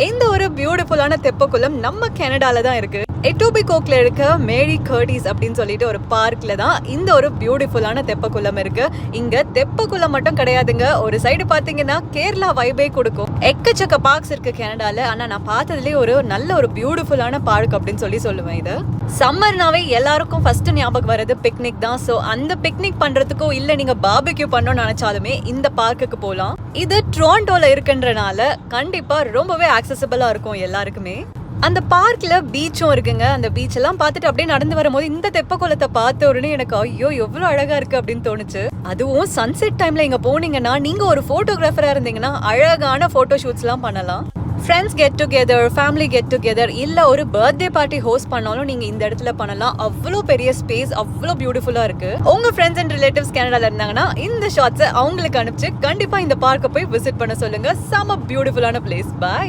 இந்த ஒரு பியூட்டிஃபுல்லான தெப்பக்குளம் நம்ம கனடால தான் இருக்கு. எட்டோபிகோக்ல இருக்க மேரி கர்டிஸ் அப்படின்னு சொல்லிட்டு ஒரு பார்க்ல தான் இந்த ஒரு பியூட்டிஃபுல்லான தெப்பக்குளம் இருக்கு. இங்க தெப்பக்குளம் மட்டும் கிடையாதுங்க, ஒரு சைடு பாத்தீங்கன்னா கேரளா வைபே கொடுக்கும். எக்கச்சக்க பார்க்ஸ் இருக்கு கனடால. ஆனா நான் பார்த்ததுலேயே ஒரு நல்ல ஒரு பியூட்டிஃபுல்லான பார்க் அப்படின்னு சொல்லுவேன். இது சம்மர்னாவே எல்லாருக்கும் ஃபர்ஸ்ட் ஞாபகம் வர்றது பிக்னிக் தான். ஸோ அந்த பிக்னிக் பண்றதுக்கோ இல்ல நீங்க பார்பிக்யூ பண்ணணும்னு நினைச்சாலுமே இந்த பார்க்குக்கு போகலாம். இது டொரண்டோல இருக்குன்றனால கண்டிப்பா ரொம்பவே ஆக்சசபிளா இருக்கும் எல்லாருக்குமே. அந்த பார்க்ல பீச்சும் இருக்குங்க. அந்த பீச் எல்லாம் பார்த்துட்டு அப்படியே நடந்து வரும்போது இந்த தெப்பக்குளத்தை பார்த்த உடனே எனக்கு ஐயோ எவ்வளவு அழகா இருக்கு அப்படின்னு தோணுச்சு. அதுவும் சன்செட் டைம்ல இங்க போனீங்கன்னா நீங்க ஒரு போட்டோகிராஃபரா இருந்தீங்கன்னா அழகான போட்டோ ஷூட்ஸ் எல்லாம் பண்ணலாம். Friends get together, family get together, இல்ல ஒரு பர்த்டே பார்ட்டி ஹோஸ்ட் பண்ணாலும் நீங்க இந்த இடத்துல பண்ணலாம். அவ்வளோ பெரிய ஸ்பேஸ், அவ்வளோ பியூட்டிஃபுல்லா இருக்கு. உங்க ஃப்ரெண்ட்ஸ் அண்ட் ரிலேட்டிவ்ஸ் கனடால இருந்தாங்கன்னா இந்த ஷாட்ஸை அவங்களுக்கு அனுப்பிச்சு கண்டிப்பா இந்த பார்க்க போய் விசிட் பண்ண சொல்லுங்க. செம பியூட்டிஃபுல்லான பிளேஸ். பை.